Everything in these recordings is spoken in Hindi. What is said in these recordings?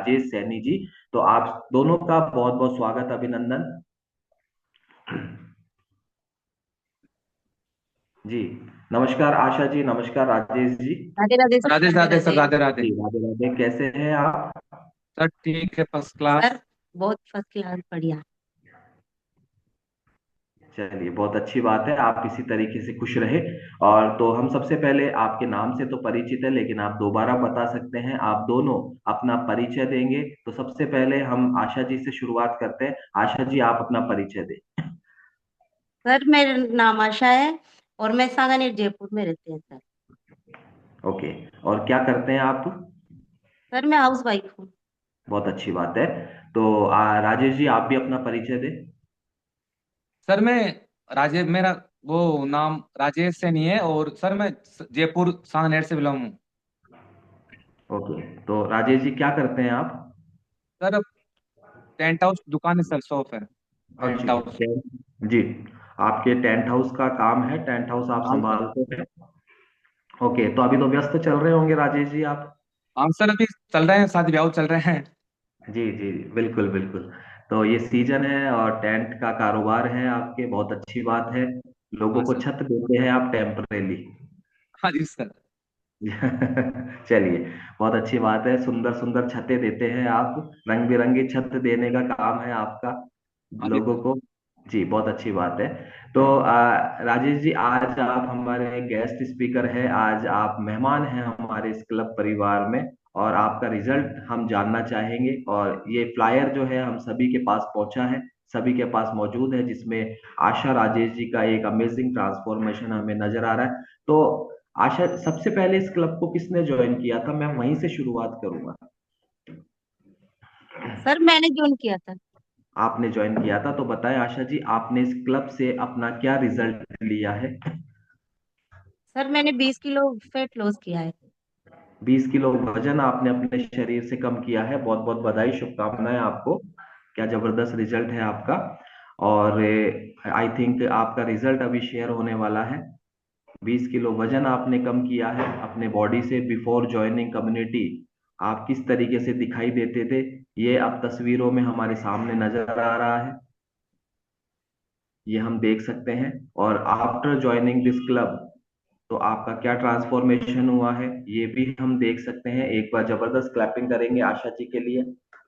राजेश सैनी जी। तो आप दोनों का बहुत बहुत स्वागत, अभिनंदन। जी, नमस्कार आशा जी, नमस्कार राजेश जी। राधे राधे सर। राधे राधे राधे सर, राधे। राधे राधे। जी, राधे राधे, कैसे हैं आप? सर ठीक है, फर्स्ट क्लास। सर बहुत फर्स्ट क्लास बढ़िया। चलिए, बहुत अच्छी बात है, आप इसी तरीके से खुश रहे। और तो हम सबसे पहले आपके नाम से तो परिचित है, लेकिन आप दोबारा बता सकते हैं, आप दोनों अपना परिचय देंगे। तो सबसे पहले हम आशा जी से शुरुआत करते हैं। आशा जी, आप अपना परिचय दें। सर मेरा नाम आशा है और मैं सांगानेर जयपुर में रहती हूँ सर। ओके, और क्या करते हैं आप? सर मैं हाउस वाइफ हूँ। बहुत अच्छी बात है। तो राजेश जी, आप भी अपना परिचय दें। सर मैं मेरा वो नाम राजेश से नहीं है, और सर मैं जयपुर सांगनेर से बिलोंग हूँ। ओके, तो राजेश जी क्या करते हैं आप? सर टेंट हाउस दुकान है सर, शॉप है टेंट अच्छा, हाउस। जी, आपके टेंट हाउस का काम है, टेंट हाउस आप हाँ सर। संभालते हैं। ओके, तो अभी तो व्यस्त चल रहे होंगे राजेश जी आप। हाँ सर, अभी चल रहे हैं, शादी ब्याह चल रहे हैं। जी जी, बिल्कुल बिल्कुल। तो ये सीजन है और टेंट का कारोबार है आपके, बहुत अच्छी बात है। लोगों हाँ को सर। छत देते हैं आप टेम्परेली। हाँ जी सर। चलिए, बहुत अच्छी बात है, सुंदर सुंदर छतें देते हैं आप, रंग बिरंगी छत देने का काम है आपका हाँ जी लोगों सर। को। जी, बहुत अच्छी बात है। तो राजेश जी, आज आप हमारे गेस्ट स्पीकर हैं, आज आप मेहमान हैं हमारे इस क्लब परिवार में। और आपका रिजल्ट हम जानना चाहेंगे, और ये फ्लायर जो है हम सभी के पास पहुंचा है, सभी के पास मौजूद है, जिसमें आशा राजेश जी का एक अमेजिंग ट्रांसफॉर्मेशन हमें नजर आ रहा है। तो आशा, सबसे पहले इस क्लब को किसने ज्वाइन किया था? मैं वहीं से शुरुआत करूंगा। सर मैंने ज्वाइन किया था। आपने ज्वाइन किया था, तो बताएं आशा जी, आपने इस क्लब से अपना क्या रिजल्ट लिया है? सर मैंने 20 किलो फैट लॉस किया है। 20 किलो वजन आपने अपने शरीर से कम किया है, बहुत बहुत बधाई, शुभकामनाएं आपको। क्या जबरदस्त रिजल्ट है आपका। और आई थिंक आपका रिजल्ट अभी शेयर होने वाला है। 20 किलो वजन आपने कम किया है अपने बॉडी से, बिफोर ज्वाइनिंग कम्युनिटी आप किस तरीके से दिखाई देते थे, ये अब तस्वीरों में हमारे सामने नजर आ रहा है, ये हम देख सकते हैं। और आफ्टर ज्वाइनिंग दिस क्लब, तो आपका क्या ट्रांसफॉर्मेशन हुआ है, ये भी हम देख सकते हैं। एक बार जबरदस्त क्लैपिंग करेंगे आशा जी के लिए।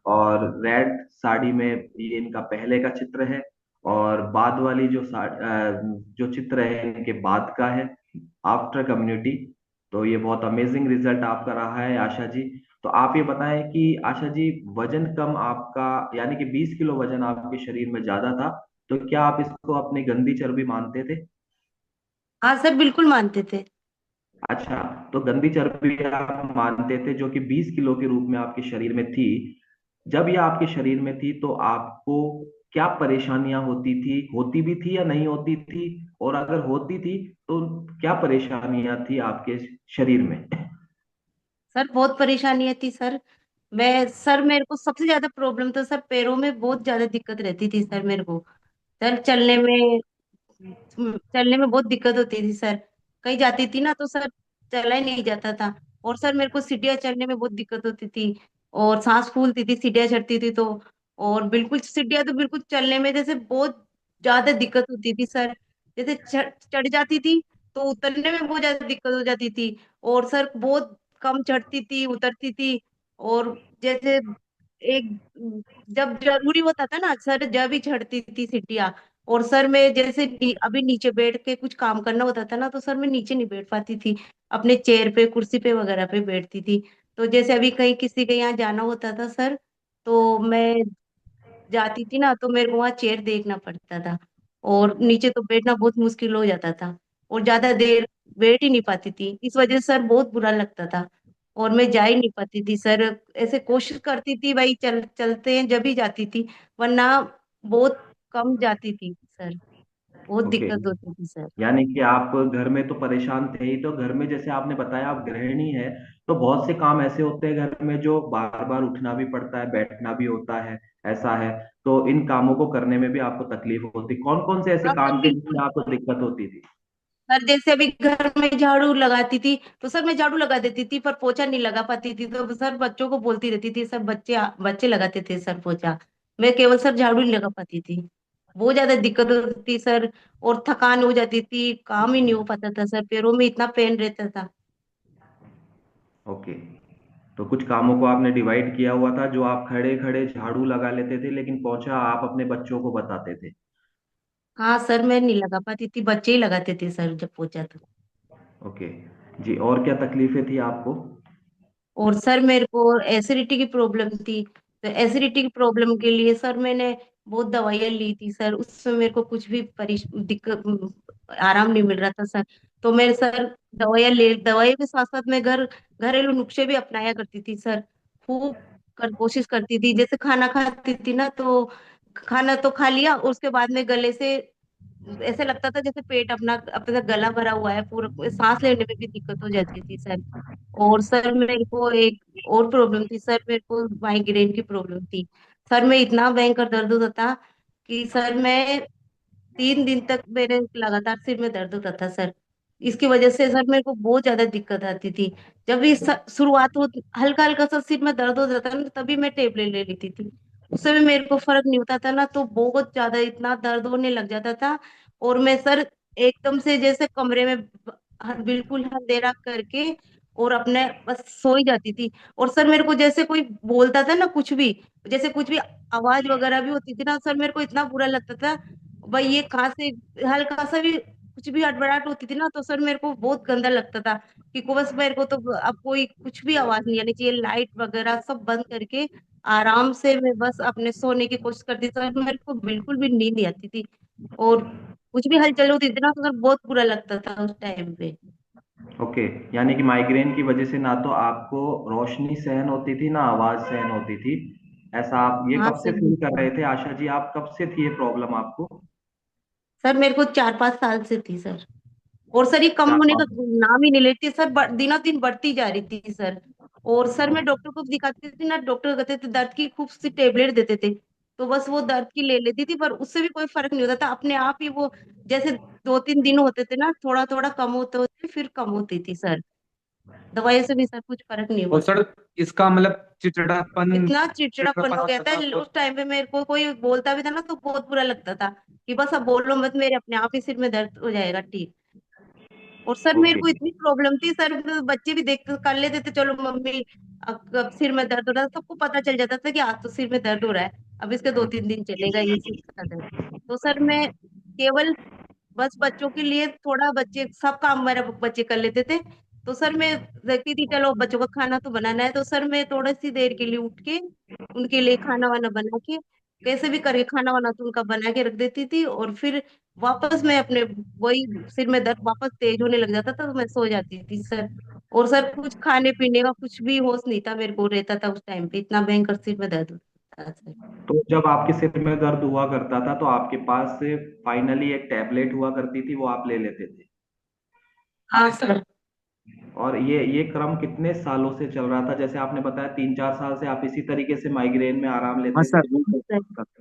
और रेड साड़ी में ये इनका पहले का चित्र है, और बाद वाली जो चित्र है इनके बाद का है, आफ्टर कम्युनिटी। तो ये बहुत अमेजिंग रिजल्ट आपका रहा है आशा जी। तो आप ये बताएं कि आशा जी, वजन कम आपका, यानी कि 20 किलो वजन आपके शरीर में ज्यादा था, तो क्या आप इसको अपनी गंदी चर्बी मानते थे? हाँ सर बिल्कुल मानते थे। अच्छा, तो गंदी चर्बी आप मानते थे, जो कि 20 किलो के रूप में आपके शरीर में थी। जब यह आपके शरीर में थी, तो आपको क्या परेशानियां होती थी, होती भी थी या नहीं होती थी? और अगर होती थी, तो क्या परेशानियां थी आपके शरीर में? सर बहुत परेशानी थी सर। मेरे को सबसे ज्यादा प्रॉब्लम तो सर पैरों में बहुत ज्यादा दिक्कत रहती थी सर मेरे को। सर चलने में बहुत दिक्कत होती थी सर। कहीं जाती थी ना तो सर चला ही नहीं जाता था। और सर मेरे को सीढ़ियाँ चढ़ने में बहुत दिक्कत होती थी। और सांस फूलती थी सीढ़ियाँ चढ़ती थी तो। और बिल्कुल सीढ़ियाँ तो बिल्कुल चलने में जैसे बहुत ज्यादा दिक्कत होती थी सर। जैसे चढ़ जाती थी तो उतरने में बहुत ज्यादा दिक्कत हो जाती थी। और सर बहुत कम चढ़ती थी उतरती थी। और जैसे एक जब जरूरी होता था ना सर जब ही चढ़ती थी सीढ़ियाँ। और सर मैं जैसे अभी नीचे बैठ के कुछ काम करना होता था ना तो सर मैं नीचे नहीं बैठ पाती थी। अपने चेयर पे कुर्सी पे वगैरह पे बैठती थी। तो जैसे अभी कहीं किसी के यहाँ जाना होता था सर तो मैं जाती थी ना तो मेरे को वहाँ चेयर देखना पड़ता था। और नीचे तो बैठना बहुत मुश्किल हो जाता था। और ज्यादा देर बैठ ही नहीं पाती थी इस वजह से सर बहुत बुरा लगता था। और मैं जा ही नहीं पाती थी सर। ऐसे कोशिश करती थी भाई चलते हैं जब ही जाती थी। वरना बहुत कम जाती थी सर। बहुत ओके, दिक्कत होती थी सर। यानी कि आप घर में तो परेशान थे ही, तो घर में जैसे आपने बताया आप गृहिणी है, तो बहुत से काम ऐसे होते हैं घर में जो बार बार उठना भी पड़ता है, बैठना भी होता है, ऐसा है। तो इन कामों को करने में भी आपको तकलीफ होती, कौन कौन से ऐसे हाँ सर काम थे बिल्कुल। जिसमें आपको दिक्कत होती थी? सर जैसे अभी घर में झाड़ू लगाती थी तो सर मैं झाड़ू लगा देती थी पर पोछा नहीं लगा पाती थी, तो सर बच्चों को बोलती रहती थी, सर बच्चे बच्चे लगाते थे सर पोछा, मैं केवल सर झाड़ू नहीं लगा पाती थी। बहुत ज्यादा दिक्कत होती थी सर। और थकान हो जाती थी, काम ही नहीं हो पाता था सर, पैरों में इतना पेन रहता था। ओके। तो कुछ कामों को आपने डिवाइड किया हुआ था, जो आप खड़े खड़े झाड़ू लगा लेते थे, लेकिन पोंछा आप अपने बच्चों को बताते थे। हाँ सर, मैं नहीं लगा पाती थी, बच्चे ही लगाते थे सर जब पोछा तो। ओके। जी, और क्या तकलीफें थी आपको? और सर मेरे को एसिडिटी की प्रॉब्लम थी, तो एसिडिटी की प्रॉब्लम के लिए सर मैंने बहुत दवाइयाँ ली थी सर, उससे मेरे को कुछ भी दिक्कत आराम नहीं मिल रहा था सर। तो मैं सर दवाइयों के साथ साथ मैं घरेलू नुस्खे भी अपनाया करती थी सर। खूब कोशिश करती थी, जैसे खाना खाती थी ना तो खाना तो खा लिया, और उसके बाद में गले से ऐसे लगता था जैसे पेट अपना अपना गला भरा हुआ है पूरा, सांस लेने में भी दिक्कत हो जाती थी सर। और सर मेरे को एक और प्रॉब्लम थी सर, मेरे को माइग्रेन की प्रॉब्लम थी सर। मैं इतना भयंकर दर्द होता था कि सर मैं 3 दिन तक मेरे लगातार सिर में दर्द होता था सर। इसकी वजह से सर मेरे को बहुत ज्यादा दिक्कत आती थी। जब भी शुरुआत हो, हल्का हल्का सा सिर में दर्द हो जाता था ना, तभी मैं टेबलेट ले लेती थी। उससे भी मेरे को फर्क नहीं होता था ना, तो बहुत ज्यादा इतना दर्द होने लग जाता था। और मैं सर एकदम से जैसे कमरे में बिल्कुल अंधेरा करके और अपने बस सो ही जाती थी। और सर मेरे को जैसे कोई बोलता था ना कुछ भी, जैसे कुछ भी आवाज वगैरह भी होती थी ना सर, मेरे को इतना बुरा लगता था। भाई ये कहाँ से हल्का सा भी कुछ भी हड़बड़ाहट होती थी ना, तो सर मेरे को बहुत गंदा लगता था कि को बस मेरे को तो अब कोई कुछ भी आवाज नहीं आनी चाहिए, लाइट वगैरह सब बंद करके आराम से मैं बस अपने सोने की कोशिश करती थी सर। मेरे को बिल्कुल भी नींद नहीं आती थी, और कुछ भी हलचल होती थी ना तो सर बहुत बुरा लगता था उस टाइम पे। ओके। यानी कि माइग्रेन की वजह से ना तो आपको रोशनी सहन होती थी, ना आवाज सहन होती थी। ऐसा आप ये हाँ कब से सर फील कर बिल्कुल। रहे थे आशा जी? आप कब से थी ये प्रॉब्लम आपको? सर मेरे को 4-5 साल से थी सर। और सर ये कम चार होने का पाँच नाम ही नहीं लेती सर, दिनों दिन बढ़ती जा रही थी सर। और सर मैं डॉक्टर को दिखाती थी ना, डॉक्टर कहते थे दर्द की खूब सी टेबलेट देते थे, तो बस वो दर्द की ले लेती थी, पर उससे भी कोई फर्क नहीं होता था, अपने आप ही वो जैसे 2-3 दिन होते थे ना, थोड़ा थोड़ा कम होते होते फिर कम होती थी सर। दवाई से भी सर कुछ फर्क नहीं और हुआ। सर इसका मतलब चिड़चिड़ापन इतना चिड़चिड़ापन हो चिड़चिड़ापन गया आता था था उस टाइम पे, मेरे को कोई बोलता भी था ना तो बहुत बुरा लगता था कि बस अब बोलो मत, मेरे अपने आप ही सिर में दर्द हो जाएगा ठीक। और सर मेरे ओके। को इतनी प्रॉब्लम थी सर, बच्चे भी देख कर लेते थे, चलो मम्मी अब सिर में दर्द हो रहा है, सबको पता चल जाता था कि आज तो सिर में दर्द हो रहा है, अब इसके 2-3 दिन चलेगा ये सिर का दर्द। तो सर मैं केवल बस बच्चों के लिए थोड़ा, बच्चे सब काम मेरा बच्चे कर लेते थे, तो सर मैं देखती थी चलो बच्चों का खाना तो बनाना है, तो सर मैं थोड़ी सी देर के लिए उठ के उनके लिए खाना वाना बना के कैसे भी करके खाना वाना तो उनका बना के रख देती थी, और फिर वापस मैं अपने वही सिर में दर्द वापस तेज होने लग जाता था तो मैं सो जाती थी सर। और सर कुछ खाने पीने का कुछ भी होश नहीं था मेरे को रहता था उस टाइम पे, इतना भयंकर सिर में दर्द होता था सर। तो जब आपके सिर में दर्द हुआ करता था तो आपके पास से फाइनली एक टैबलेट हुआ करती थी, वो आप ले लेते थे? हाँ सर। और ये क्रम कितने सालों से चल रहा था? जैसे आपने बताया 3-4 साल से आप इसी तरीके से माइग्रेन में आराम हाँ लेते थे। सर बिल्कुल। Sir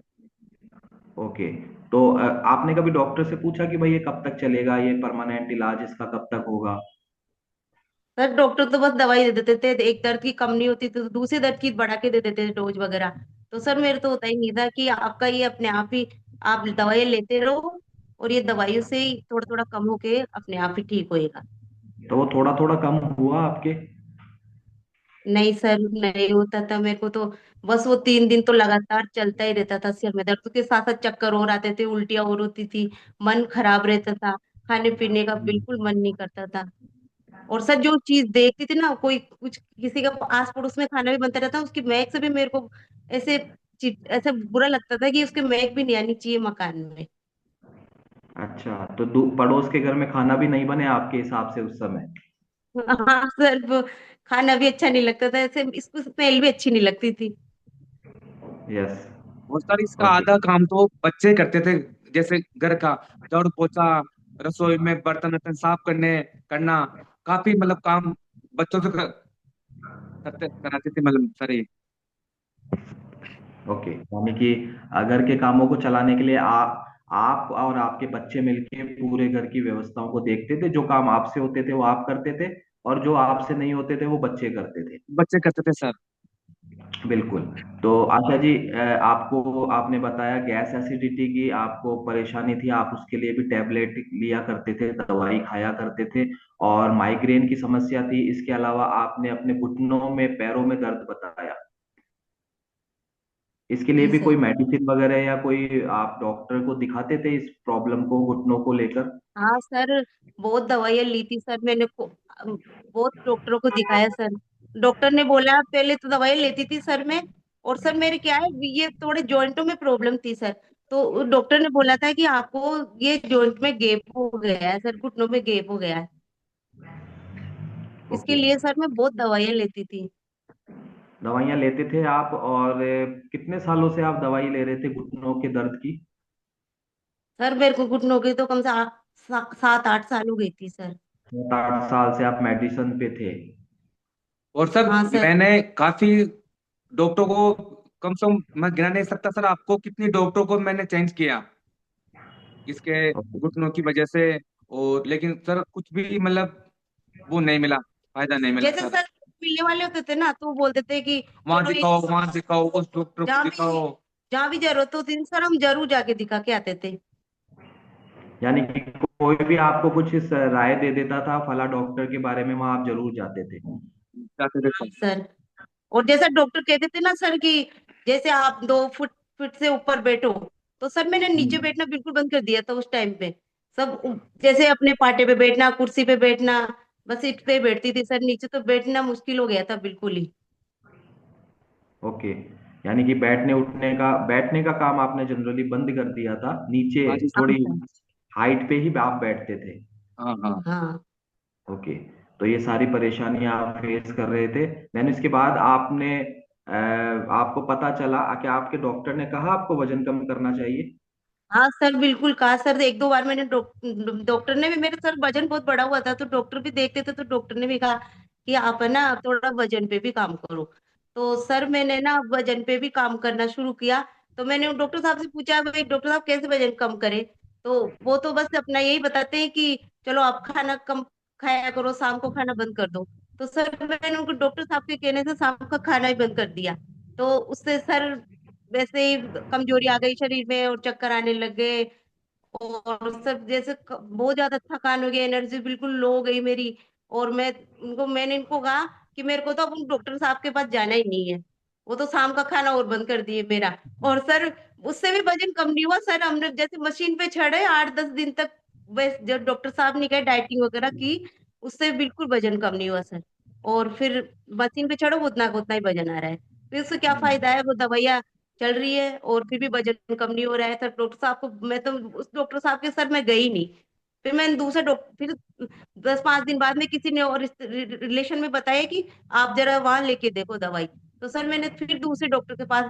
okay. तो आपने कभी डॉक्टर से पूछा कि भाई ये कब तक चलेगा, ये परमानेंट इलाज इसका कब तक होगा? सर डॉक्टर तो बस दवाई दे देते थे, एक दर्द की कम नहीं होती तो दूसरे दर्द की बढ़ा के दे देते थे डोज वगैरह। तो सर मेरे तो होता ही नहीं था कि आपका ये अपने आप ही आप दवाई लेते रहो, और ये दवाइयों से ही थोड़ा थोड़ा कम होके अपने आप ही ठीक होएगा। तो वो थोड़ा थोड़ा कम हुआ आपके? नहीं सर नहीं होता था मेरे को तो, बस वो 3 दिन तो लगातार चलता ही रहता था सिर में दर्द, उसके साथ साथ चक्कर और आते थे, उल्टियां और होती थी, मन खराब रहता था, खाने पीने का बिल्कुल मन नहीं करता था। और सर जो चीज देखती थी ना, कोई कुछ किसी का आस पड़ोस में खाना भी बनता रहता, उसकी महक से भी मेरे को ऐसे ऐसे बुरा लगता था कि उसकी महक भी नहीं आनी चाहिए मकान में। अच्छा, तो पड़ोस के घर में खाना भी नहीं बने आपके हिसाब से उस समय? हाँ सर वो खाना भी अच्छा नहीं लगता था, ऐसे इसको स्मेल भी अच्छी नहीं लगती थी। यस। और सर इसका ओके। आधा काम तो बच्चे करते थे, जैसे घर का झाड़ू पोछा, रसोई में बर्तन वर्तन साफ करना, काफी मतलब काम बच्चों से करते कराते थे मतलब सर ये। ओके, यानी कि घर के कामों को चलाने के लिए आप और आपके बच्चे मिलके पूरे घर की व्यवस्थाओं को देखते थे, जो काम आपसे होते थे वो आप करते थे, और जो आपसे नहीं होते थे वो बच्चे करते थे। बच्चे करते थे सर। बिल्कुल। तो आशा जी, आपको आपने बताया गैस एसिडिटी की आपको परेशानी थी, आप उसके लिए भी टैबलेट लिया करते थे, दवाई खाया करते थे, और माइग्रेन की समस्या थी। इसके अलावा आपने अपने घुटनों में, पैरों में दर्द बताया। इसके लिए जी भी कोई सर। मेडिसिन वगैरह या कोई आप डॉक्टर को दिखाते थे इस प्रॉब्लम को, घुटनों को लेकर? हाँ सर, बहुत दवाइयाँ ली थी सर मैंने बहुत डॉक्टरों को दिखाया सर। डॉक्टर ने बोला, पहले तो दवाई लेती थी सर मैं, और सर मेरे क्या है, ये थोड़े जॉइंटों में प्रॉब्लम थी सर। तो डॉक्टर ने बोला था कि आपको ये जॉइंट में गैप हो गया है सर, घुटनों में गैप हो गया है। इसके ओके। लिए सर मैं बहुत दवाइयाँ लेती थी। दवाइयाँ लेते थे आप, और कितने सालों से आप दवाई ले रहे थे घुटनों के दर्द की? सर मेरे को घुटनों की तो कम से 7-8 साल हो गई थी सर। 7-8 साल से आप मेडिसिन पे थे? और सर हाँ सर। मैंने काफी डॉक्टर को, कम से कम मैं गिना नहीं सकता सर आपको कितनी डॉक्टर को मैंने चेंज किया इसके घुटनों की वजह से। और लेकिन सर कुछ भी मतलब वो नहीं मिला, फायदा नहीं मिला जैसे सर। सर मिलने वाले होते थे ना, तो वो बोलते थे कि वहां चलो दिखाओ, वहां दिखाओ, उस डॉक्टर को जहाँ भी दिखाओ। जहाँ भी जरूरत होती थी सर, हम जरूर जाके दिखा के आते थे। यानी कि कोई भी आपको कुछ राय दे देता था फला डॉक्टर के बारे में, वहां आप जरूर जाते थे? जाते थे हाँ सर। सर। और जैसा डॉक्टर कहते थे ना सर कि जैसे आप 2 फुट फीट से ऊपर बैठो, तो सर मैंने नीचे हम्म। बैठना बिल्कुल बंद कर दिया था उस टाइम पे। जैसे अपने पाटे पे बैठना, कुर्सी पे बैठना, बस सीट पे बैठती थी सर, नीचे तो बैठना मुश्किल हो गया था बिल्कुल ही। ओके। यानी कि बैठने का काम आपने जनरली बंद कर दिया था, नीचे हाँ जी हाँ थोड़ी सर। हाइट पे ही आप बैठते थे? हाँ हाँ। हाँ ओके। तो ये सारी परेशानियां आप फेस कर रहे थे। देन इसके बाद आपको पता चला कि आपके डॉक्टर ने कहा आपको वजन कम करना चाहिए? हाँ सर, बिल्कुल कहा सर। 1-2 बार मैंने डॉक्टर ने भी, मेरे सर वजन बहुत बड़ा हुआ था, तो डॉक्टर भी देखते थे, तो डॉक्टर ने भी कहा कि आप है ना थोड़ा वजन पे भी काम करो। तो सर मैंने ना वजन पे भी काम करना शुरू किया। तो मैंने डॉक्टर साहब से पूछा, भाई डॉक्टर साहब कैसे वजन कम करें? तो वो तो बस अपना यही बताते हैं कि चलो आप खाना कम खाया करो, शाम को खाना बंद कर दो। तो सर मैंने उनको डॉक्टर साहब के कहने से शाम का खाना ही बंद कर दिया। तो उससे सर वैसे ही कमजोरी आ गई शरीर में, और चक्कर आने लग गए, और सब जैसे बहुत ज्यादा थकान हो गई, एनर्जी बिल्कुल लो हो गई मेरी। और मैंने इनको कहा कि मेरे को तो अब उन डॉक्टर साहब के पास जाना ही नहीं है। वो तो शाम का खाना और बंद कर दिए मेरा। और सर उससे भी वजन कम नहीं हुआ सर, हमने जैसे मशीन पे चढ़े 8-10 दिन तक, बस जब डॉक्टर साहब ने कहा डाइटिंग वगैरह की, उससे बिल्कुल वजन कम नहीं हुआ सर। और फिर मशीन पे चढ़ो, उतना का उतना ही वजन आ रहा है। फिर उससे क्या फायदा है, वो दवाइयाँ चल रही है और फिर भी वजन कम नहीं हो रहा है सर। डॉक्टर साहब को मैं तो, उस डॉक्टर साहब के सर मैं गई नहीं। फिर मैंने दूसरे डॉक्टर, फिर 10-5 दिन बाद में किसी ने और रिलेशन में बताया कि आप जरा वहां लेके देखो दवाई। तो सर मैंने फिर दूसरे डॉक्टर के पास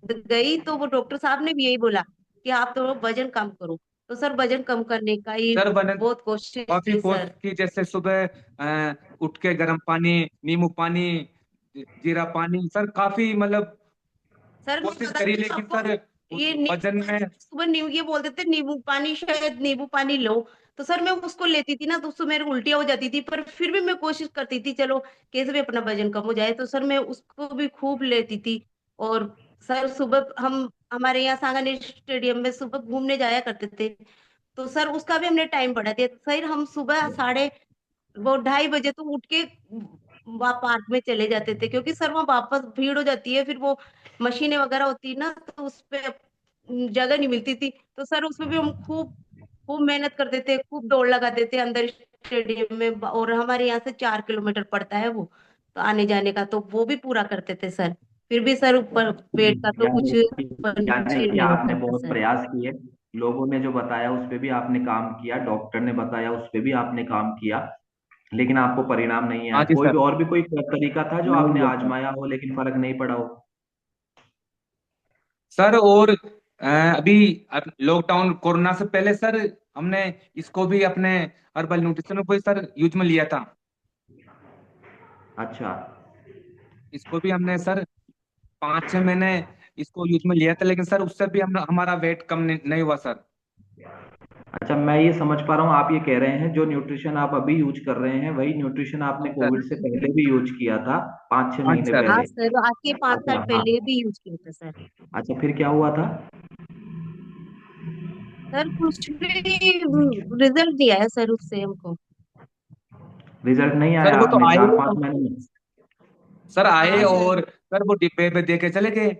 गई, तो वो डॉक्टर साहब ने भी यही बोला कि आप तो वजन कम करो। तो सर वजन कम करने का ही सर मैंने बहुत कोशिश काफी की कोशिश सर। की, जैसे सुबह उठ के गर्म पानी, नींबू पानी, जीरा पानी, सर काफी मतलब सर मैं कोशिश करी, बताती हूँ लेकिन आपको, सर ये नींबू वजन में। पानी, सुबह नींबू, ये बोलते थे नींबू पानी, शायद नींबू पानी लो। तो सर मैं उसको लेती थी ना, तो उससे मेरे उल्टियाँ हो जाती थी, पर फिर भी मैं कोशिश करती थी चलो कैसे भी अपना वजन कम हो जाए। तो सर मैं उसको भी खूब लेती थी। और सर सुबह हम हमारे यहाँ सांगानेर स्टेडियम में सुबह घूमने जाया करते थे। तो सर उसका भी हमने टाइम बढ़ा दिया सर, हम सुबह साढ़े वो 2:30 बजे तो उठ के वहाँ पार्क में चले जाते थे, क्योंकि सर वहाँ वापस भीड़ हो जाती है, फिर वो मशीनें वगैरह होती है ना, तो उस पे जगह नहीं मिलती थी। तो सर उसमें भी हम खूब खूब मेहनत करते थे, खूब दौड़ लगाते थे अंदर स्टेडियम में। और हमारे यहाँ से 4 किलोमीटर पड़ता है वो, तो आने जाने का तो वो भी पूरा करते थे सर। फिर भी सर ऊपर पेट का तो कुछ यानी ऊपर यानी नीचे कि नहीं आपने होता था बहुत सर। प्रयास किए, लोगों ने जो बताया उस पे भी आपने काम किया, डॉक्टर ने बताया उस पे भी आपने काम किया, लेकिन आपको परिणाम नहीं आया। हाँ जी कोई सर। भी और भी कोई तरीका था जो नहीं आपने लिया सर। आजमाया हो लेकिन फर्क नहीं पड़ा हो? सर और अभी लॉकडाउन कोरोना से पहले सर हमने इसको भी अपने हर्बल न्यूट्रिशन को सर यूज में लिया था। अच्छा। इसको भी हमने सर 5-6 महीने इसको यूज में लिया था, लेकिन सर उससे भी हम हमारा वेट कम नहीं हुआ सर। अच्छा, मैं ये समझ पा रहा हूँ, आप ये कह रहे हैं जो न्यूट्रिशन आप अभी यूज कर रहे हैं वही न्यूट्रिशन आपने हाँ सर। कोविड से पहले भी यूज किया था, 5-6 हाँ महीने सर। हाँ पहले। सर, आज के 5 साल अच्छा हाँ। पहले भी यूज किया था सर। अच्छा, फिर क्या हुआ था? सर कुछ भी रिजल्ट नहीं आया सर उससे हमको। रिजल्ट नहीं सर आया वो तो आपने आए, 4-5 महीने में? सर आए हाँ सर। और सर वो डिब्बे पे दे के चले गए,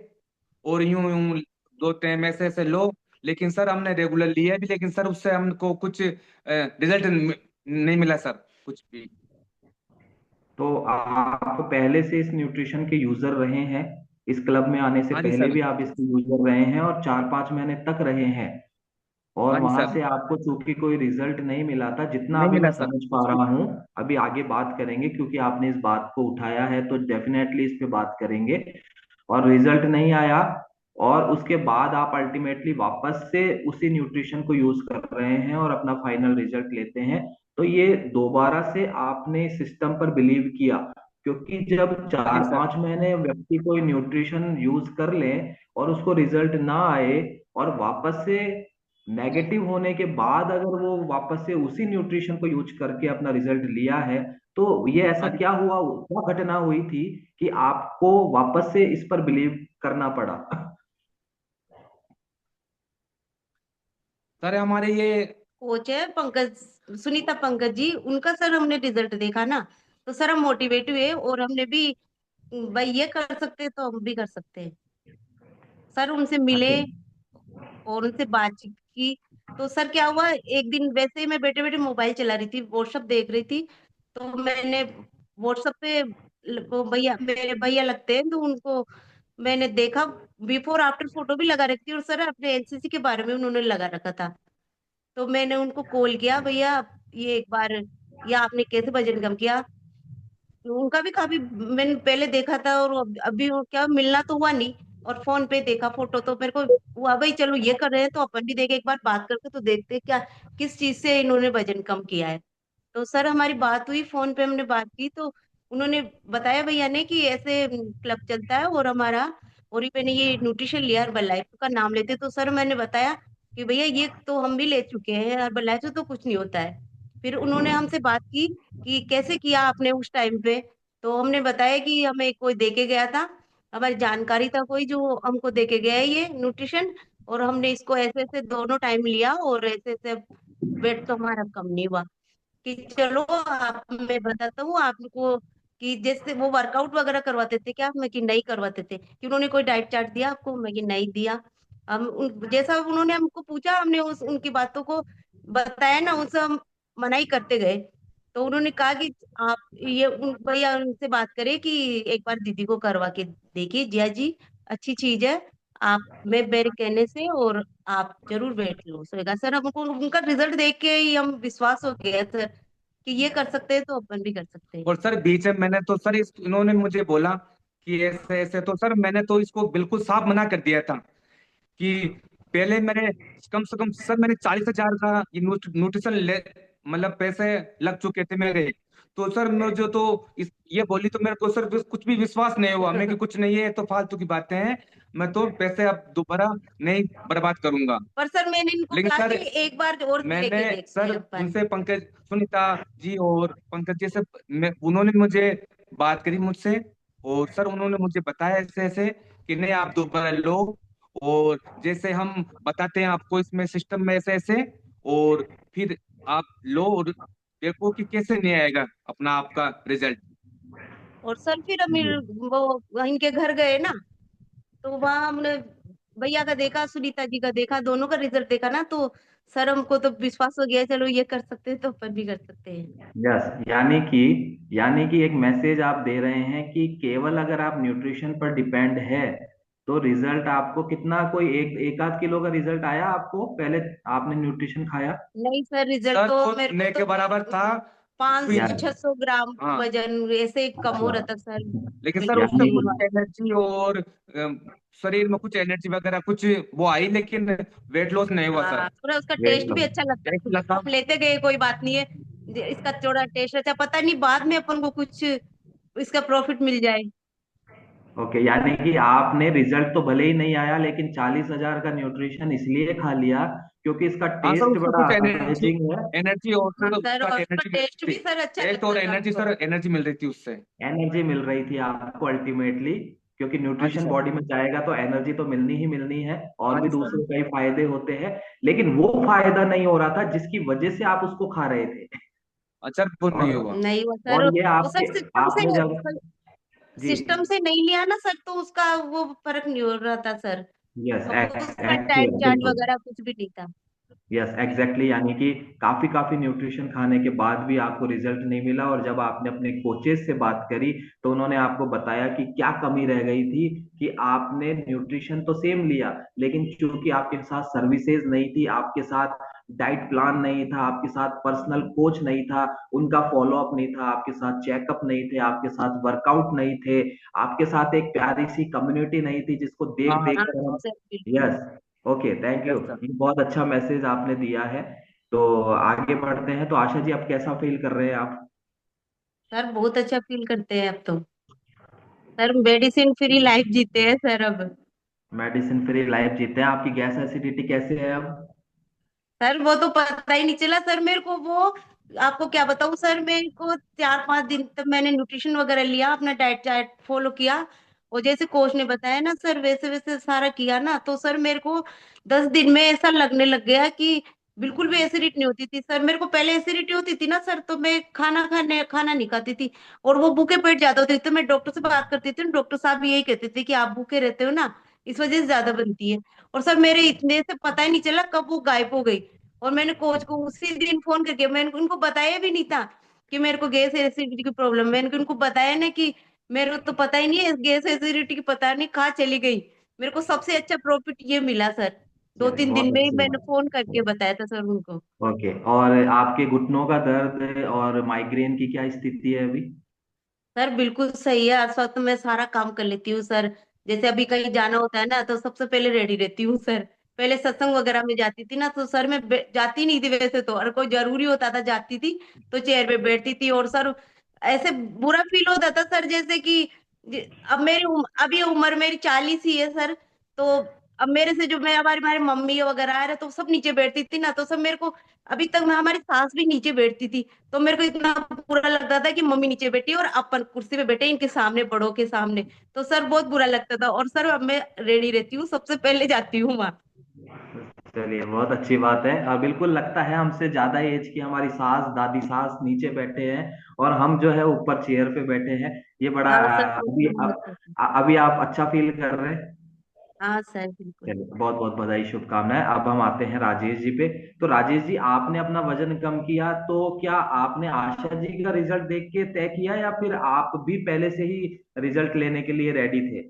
और यूं यूं 2 टाइम ऐसे ऐसे लो। लेकिन सर हमने रेगुलर लिया भी, लेकिन सर उससे हमको कुछ रिजल्ट नहीं मिला सर, कुछ भी। तो आप पहले से इस न्यूट्रिशन के यूजर रहे हैं? इस क्लब में आने से हाँ जी पहले सर। भी आप इसके यूजर रहे हैं और 4-5 महीने तक रहे हैं, और हाँ जी वहां सर। से आपको चूंकि कोई रिजल्ट नहीं मिला था, जितना नहीं अभी मिला मैं सर समझ पा कुछ भी। रहा हूँ। अभी आगे बात करेंगे क्योंकि आपने इस बात को उठाया है, तो डेफिनेटली इस पे बात करेंगे। और रिजल्ट नहीं आया, और उसके बाद आप अल्टीमेटली वापस से उसी न्यूट्रिशन को यूज कर रहे हैं और अपना फाइनल रिजल्ट लेते हैं। तो ये दोबारा से आपने सिस्टम पर बिलीव किया, क्योंकि जब हाँ जी चार सर। पांच महीने व्यक्ति कोई न्यूट्रिशन यूज कर ले और उसको रिजल्ट ना आए, और वापस से नेगेटिव होने के बाद अगर वो वापस से उसी न्यूट्रिशन को यूज करके अपना रिजल्ट लिया है, तो ये ऐसा हाँ जी क्या हुआ, क्या घटना हुई थी कि आपको वापस से इस पर बिलीव करना पड़ा? सर हमारे ये। कोच है पंकज, सुनीता पंकज जी, उनका सर हमने रिजल्ट देखा ना, तो सर हम मोटिवेट हुए और हमने भी भाई ये कर सकते हैं तो हम भी कर सकते हैं। सर उनसे मिले अच्छा। और उनसे बातचीत की। तो सर क्या हुआ, एक दिन वैसे ही मैं बैठे बैठे मोबाइल चला रही थी, व्हाट्सएप देख रही थी। तो मैंने व्हाट्सएप पे वो भैया, मेरे भैया लगते हैं, तो उनको मैंने देखा। बिफोर आफ्टर फोटो भी लगा रखी थी, और सर अपने एनसीसी के बारे में उन्होंने लगा रखा था। तो मैंने उनको कॉल किया, भैया ये एक बार, ये आपने कैसे वजन कम किया। तो उनका भी काफी मैंने पहले देखा था, और अभी वो क्या मिलना तो हुआ नहीं, और फोन पे देखा फोटो, तो मेरे को हुआ भाई चलो ये कर रहे हैं तो अपन भी देखे, एक बार बात करके तो देखते हैं क्या किस चीज से इन्होंने वजन कम किया है। तो सर हमारी बात हुई, फोन पे हमने बात की, तो उन्होंने बताया भैया ने कि ऐसे क्लब चलता है और हमारा, और ये मैंने ये न्यूट्रिशन लिया हर्बल लाइफ का नाम लेते। तो सर मैंने बताया कि भैया ये तो हम भी ले चुके हैं, हर्बल लाइफ से तो कुछ नहीं होता है। फिर उन्होंने हमसे बात की कि कैसे किया आपने उस टाइम पे। तो हमने बताया कि हमें कोई दे के गया था, हमारी जानकारी था कोई जो हमको दे के गया है ये न्यूट्रिशन, और हमने इसको ऐसे ऐसे दोनों टाइम लिया और ऐसे ऐसे वेट तो हमारा कम नहीं हुआ। कि चलो आप, मैं बताता हूँ आपको कि जैसे वो वर्कआउट वगैरह करवाते थे क्या, मैं कि नहीं करवाते थे, कि उन्होंने कोई डाइट चार्ट दिया आपको, मैं कि नहीं दिया। हम जैसा उन्होंने हमको पूछा, हमने उस उनकी बातों को बताया ना, उनसे हम मना ही करते गए। तो उन्होंने कहा कि आप ये उन भैया उनसे बात करें कि एक बार दीदी को करवा के देखिए जिया जी, अच्छी चीज है। आप, मैं मेरे कहने से, और आप जरूर वेट लॉस होएगा। सर हमको उनका रिजल्ट देख के ही हम विश्वास हो गया सर कि ये कर सकते हैं तो अपन भी कर सकते हैं। और सर बीच में मैंने तो सर इन्होंने मुझे बोला कि ऐसे ऐसे, तो सर मैंने तो इसको बिल्कुल साफ मना कर दिया था कि पहले मैंने कम से कम सर मैंने 40,000 का ये न्यूट्रिशन ले, मतलब पैसे लग चुके थे मेरे। तो सर मुझे तो ये बोली तो मेरे को सर कुछ भी विश्वास नहीं हुआ, मैं कि कुछ नहीं है तो फालतू की बातें हैं, मैं तो पैसे अब दोबारा नहीं बर्बाद करूंगा। पर सर मैंने इनको लेकिन कहा सर कि एक बार और मैंने लेके देखते सर हैं अपन। उनसे पंकज, सुनीता जी और पंकज जी से उन्होंने मुझे बात करी मुझसे, और सर उन्होंने मुझे बताया ऐसे ऐसे कि नहीं आप दोबारा लो, और जैसे हम बताते हैं आपको इसमें सिस्टम में ऐसे ऐसे, और फिर आप लो और देखो कि कैसे नहीं आएगा अपना आपका रिजल्ट। और सर फिर हम जी। वो इनके घर गए ना, तो वहां हमने भैया का देखा, सुनीता जी का देखा, दोनों का रिजल्ट देखा ना, तो सर हमको तो विश्वास हो गया, चलो ये कर सकते हैं तो अपन भी कर सकते हैं। यस, यानी कि एक मैसेज आप दे रहे हैं कि केवल अगर आप न्यूट्रिशन पर डिपेंड है तो रिजल्ट आपको कितना, कोई एक आध किलो का रिजल्ट आया आपको पहले आपने न्यूट्रिशन खाया? नहीं सर, रिजल्ट सर तो वो मेरे को नहीं तो के बराबर था कुछ पाँच भी सौ यार, नहीं। छह सौ ग्राम हाँ। वजन ऐसे कम हो अच्छा, रहा था सर, लेकिन सर बिल्कुल उससे यानी नहीं कुछ हुआ। एनर्जी और शरीर में कुछ एनर्जी वगैरह कुछ वो आई, लेकिन वेट लॉस नहीं हुआ सर। हाँ, थोड़ा उसका वेट टेस्ट भी लॉस। अच्छा लगता टेस्ट है, लगा। हम लेते गए कोई बात नहीं है, इसका थोड़ा टेस्ट अच्छा, पता नहीं बाद में अपन को कुछ इसका प्रॉफिट मिल जाए। ओके, यानी कि आपने रिजल्ट तो भले ही नहीं आया, लेकिन 40,000 का न्यूट्रिशन इसलिए खा लिया क्योंकि इसका हाँ सर, टेस्ट उससे बड़ा कुछ एनर्जी, अमेजिंग है। एनर्जी और हाँ सर सर, उसका और उसका एनर्जी मिल टेस्ट रही भी सर अच्छा थी, एक तो और लगता था एनर्जी हमको। सर, एनर्जी मिल रही थी उससे। एनर्जी मिल रही थी आपको अल्टीमेटली, क्योंकि हाँ जी न्यूट्रिशन सर। बॉडी में जाएगा तो एनर्जी तो मिलनी ही मिलनी है, और हाँ भी जी सर। दूसरे कई फायदे होते हैं। लेकिन वो फायदा नहीं हो रहा था जिसकी वजह से आप उसको खा रहे थे। सर वो नहीं और हुआ। नहीं हुआ सर, और ये वो आपके, सर सिस्टम से, आपने जब, जी, सिस्टम से नहीं लिया ना सर, तो उसका वो फर्क नहीं हो रहा था सर। यस, अब उसका डाइट चार्ट बिल्कुल, वगैरह कुछ भी नहीं था। यस एग्जैक्टली, यानी कि काफी काफी न्यूट्रिशन खाने के बाद भी आपको रिजल्ट नहीं मिला, और जब आपने अपने कोचेस से बात करी तो उन्होंने आपको बताया कि क्या कमी रह गई थी, कि आपने न्यूट्रिशन तो सेम लिया, लेकिन चूंकि आपके साथ सर्विसेज नहीं थी, आपके साथ डाइट प्लान नहीं था, आपके साथ पर्सनल कोच नहीं था, उनका फॉलो अप नहीं था, आपके साथ चेकअप नहीं थे, आपके साथ वर्कआउट नहीं थे, आपके साथ एक प्यारी सी कम्युनिटी नहीं थी जिसको देख हाँ देख हाँ कर हम, सर बिल्कुल। Yes, okay, thank you, yes sir. ये बहुत अच्छा मैसेज आपने दिया है। तो आगे बढ़ते हैं, तो आशा जी आप कैसा फील कर रहे हैं आप? सर बहुत अच्छा फील करते हैं अब तो। सर मेडिसिन फ्री लाइफ जीते हैं सर अब। मेडिसिन फ्री लाइफ जीते हैं, आपकी गैस एसिडिटी कैसे है अब? सर वो तो पता ही नहीं चला सर मेरे को, वो आपको क्या बताऊं सर, मेरे को 4-5 दिन तक मैंने न्यूट्रिशन वगैरह लिया, अपना डाइट चार्ट फॉलो किया, और जैसे कोच ने बताया ना सर, वैसे वैसे सारा किया ना, तो सर मेरे को 10 दिन में ऐसा लगने लग गया कि बिल्कुल भी एसिडिटी नहीं होती थी सर। मेरे को पहले एसिडिटी होती थी ना सर, तो मैं खाना नहीं खाती थी, और वो भूखे पेट ज्यादा होती थी, तो मैं डॉक्टर से बात करती थी, डॉक्टर साहब भी यही कहते थे कि आप भूखे रहते हो ना, इस वजह से ज्यादा बनती है। और सर मेरे इतने से पता ही नहीं चला कब वो गायब हो गई। और मैंने कोच को उसी दिन फोन करके, मैंने उनको बताया भी नहीं था कि मेरे को गैस एसिडिटी की प्रॉब्लम, मैंने उनको बताया ना कि मेरे को तो पता ही नहीं है गैस एसिडिटी की, पता नहीं कहाँ चली गई। मेरे को सबसे अच्छा प्रॉफिट ये मिला सर, दो चलिए, तीन बहुत दिन में ही अच्छी मैंने बात। फोन करके बताया था सर उनको। ओके, और आपके घुटनों का दर्द और माइग्रेन की क्या स्थिति है अभी? सर बिल्कुल सही है, इस वक्त मैं सारा काम कर लेती हूँ सर। जैसे अभी कहीं जाना होता है ना, तो सबसे पहले रेडी रहती हूँ सर। पहले सत्संग वगैरह में जाती थी ना, तो सर मैं जाती नहीं थी वैसे तो, और कोई जरूरी होता था जाती थी, तो चेयर पे बैठती थी, और सर ऐसे बुरा फील होता था सर, जैसे कि अब अभी उम्र मेरी 40 ही है सर, तो अब मेरे से जो मैं हमारी हमारी मम्मी वगैरह आ रहे तो सब नीचे बैठती थी ना, तो सब मेरे को, अभी तक मैं, हमारी सास भी नीचे बैठती थी, तो मेरे को इतना बुरा लगता था कि मम्मी नीचे बैठी और अपन कुर्सी पे बैठे इनके सामने, बड़ों के सामने। तो सर बहुत बुरा लगता था, और सर अब मैं रेडी रहती हूँ, सबसे पहले जाती हूँ वहां। चलिए, बहुत अच्छी बात है, और बिल्कुल लगता है हमसे ज्यादा एज की हमारी सास दादी सास नीचे बैठे हैं, और हम जो है ऊपर चेयर पे बैठे हैं। ये बड़ा हाँ सर बहुत अभी बुरा लगता था। अभी आप अच्छा फील कर रहे हैं? हाँ सर बिल्कुल। चलिए, बहुत बहुत बधाई, शुभकामनाएं। अब हम आते हैं राजेश जी पे। तो राजेश जी, आपने अपना वजन कम किया, तो क्या आपने आशा जी का रिजल्ट देख के तय किया, या फिर आप भी पहले से ही रिजल्ट लेने के लिए रेडी थे?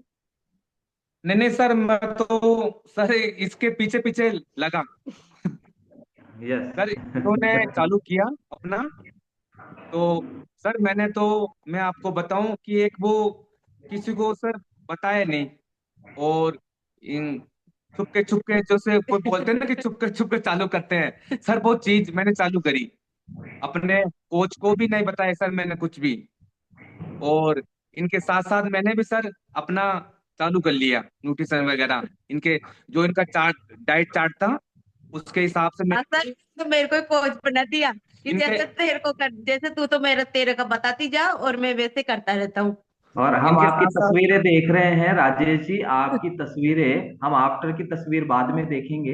नहीं नहीं सर, मैं तो सर इसके पीछे पीछे लगा। यस। सर इन्होंने चालू किया अपना, तो सर मैं आपको बताऊं कि एक वो किसी को सर बताया नहीं, और इन छुपके जैसे कोई बोलते हैं ना कि छुपके चालू करते हैं, सर वो चीज मैंने चालू करी। अपने कोच को भी नहीं बताया सर मैंने कुछ भी, और इनके साथ साथ मैंने भी सर अपना चालू कर लिया न्यूट्रिशन वगैरह, इनके जो इनका चार्ट, डाइट चार्ट था उसके हिसाब से मैं हाँ सर, तो मेरे को कोच बना दिया कि इनके जैसे तेरे को कर, जैसे तू तो मेरे तेरे का बताती जा, और मैं वैसे करता रहता हूँ। और हम इनके आपकी साथ साथ तस्वीरें देख रहे हैं राजेश जी, आपकी तस्वीरें, हम आफ्टर की तस्वीर बाद में देखेंगे,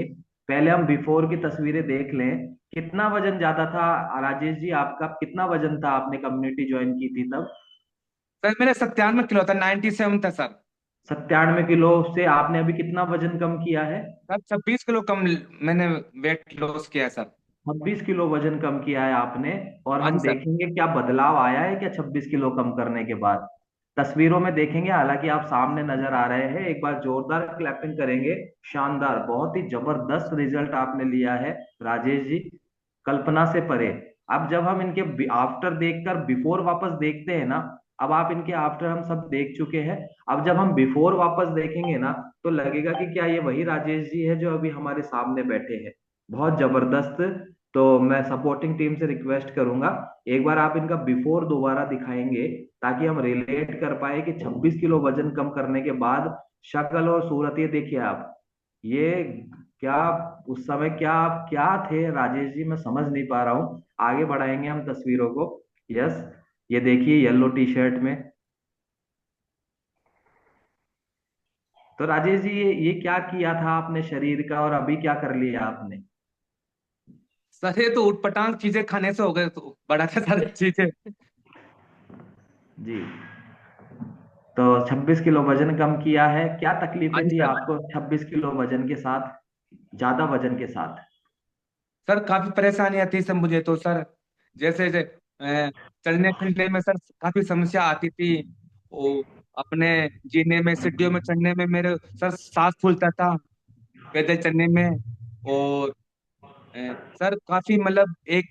पहले हम बिफोर की तस्वीरें देख लें। कितना वजन ज्यादा था राजेश जी आपका? कितना वजन था आपने कम्युनिटी ज्वाइन की थी तब? सर मेरे 97 किलो था, 97 था सर। 97 किलो से आपने अभी कितना वजन कम किया है? सर 26 किलो कम मैंने वेट लॉस किया है सर। 26 किलो वजन कम किया है आपने, और हाँ जी हम सर। देखेंगे क्या बदलाव आया है क्या 26 किलो कम करने के बाद। तस्वीरों में देखेंगे, हालांकि आप सामने नजर आ रहे हैं, एक बार जोरदार क्लैपिंग करेंगे। शानदार, बहुत ही जबरदस्त रिजल्ट आपने लिया है राजेश जी, कल्पना से परे। अब जब हम इनके आफ्टर देखकर बिफोर वापस देखते हैं ना, अब आप इनके आफ्टर हम सब देख चुके हैं, अब जब हम बिफोर वापस देखेंगे ना, तो लगेगा कि क्या ये वही राजेश जी है जो अभी हमारे सामने बैठे हैं। बहुत जबरदस्त तो मैं सपोर्टिंग टीम से रिक्वेस्ट करूंगा, एक बार आप इनका बिफोर दोबारा दिखाएंगे, ताकि हम रिलेट कर पाए कि 26 किलो वजन कम करने के बाद शक्ल और सूरत, ये देखिए आप, ये क्या, उस समय क्या थे राजेश जी, मैं समझ नहीं पा रहा हूँ। आगे बढ़ाएंगे हम तस्वीरों को। यस, ये देखिए येलो टी शर्ट में। तो राजेश जी, ये क्या किया था आपने शरीर का, और अभी क्या कर लिया आपने? सर ये तो उटपटांग चीजें खाने से हो गए, तो बड़ा था सारी चीजें। जी। तो 26 किलो वजन कम किया है, क्या हाँ तकलीफें जी थी सर। आपको 26 किलो वजन के साथ, ज्यादा वजन के साथ? सर काफी परेशानी आती है सर मुझे तो सर, जैसे चलने फिरने में सर काफी समस्या आती थी। वो अपने जीने में, सीढ़ियों में चढ़ने में मेरे सर सांस फूलता था, पैदल चलने में। और सर काफी मतलब एक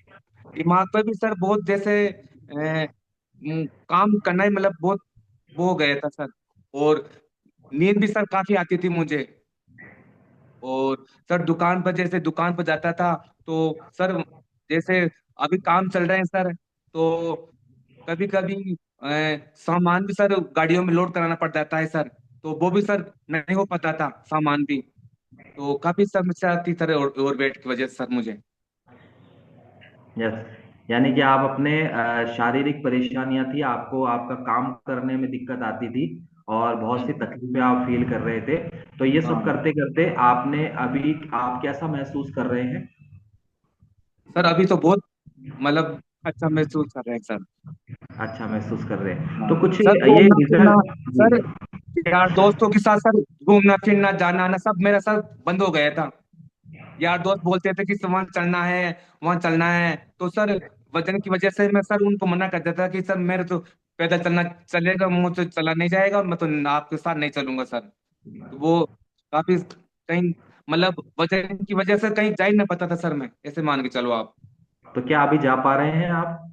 दिमाग पर भी सर बहुत जैसे काम करना ही मतलब बहुत वो हो गया था सर। और नींद भी सर काफी आती थी मुझे। और सर दुकान पर, जैसे दुकान पर जाता था तो सर, जैसे अभी काम चल रहे हैं सर, तो कभी कभी सामान भी सर गाड़ियों में लोड कराना पड़ जाता है सर, तो वो भी सर नहीं हो पाता था सामान भी। तो काफी समस्या आती सर ओवर वेट की वजह से सर मुझे। यस, यानी कि आप अपने शारीरिक परेशानियां थी आपको, आपका काम करने में दिक्कत आती थी, और बहुत सी तकलीफें आप फील कर रहे थे। तो ये सब हाँ करते करते आपने अभी, आप कैसा महसूस कर रहे हैं? सर अभी तो बहुत मतलब अच्छा महसूस कर रहे हैं सर। अच्छा महसूस कर रहे हैं, हाँ तो कुछ सर, ये घूमना फिरना रिजल्ट। जी। सर, यार दोस्तों के साथ सर घूमना फिरना जाना आना सब मेरा सर बंद हो गया था। यार दोस्त बोलते थे कि वहां चलना है, वहां चलना है, तो सर वजन की वजह से मैं सर उनको मना कर देता कि सर मेरे तो पैदल चलना चलेगा, मुझे चला नहीं जाएगा, और मैं तो आपके साथ नहीं चलूंगा सर। तो वो काफी कहीं मतलब वजन की वजह से कहीं जा ही नहीं पाता था सर मैं, ऐसे मान के चलो आप। तो क्या अभी जा पा रहे हैं आप?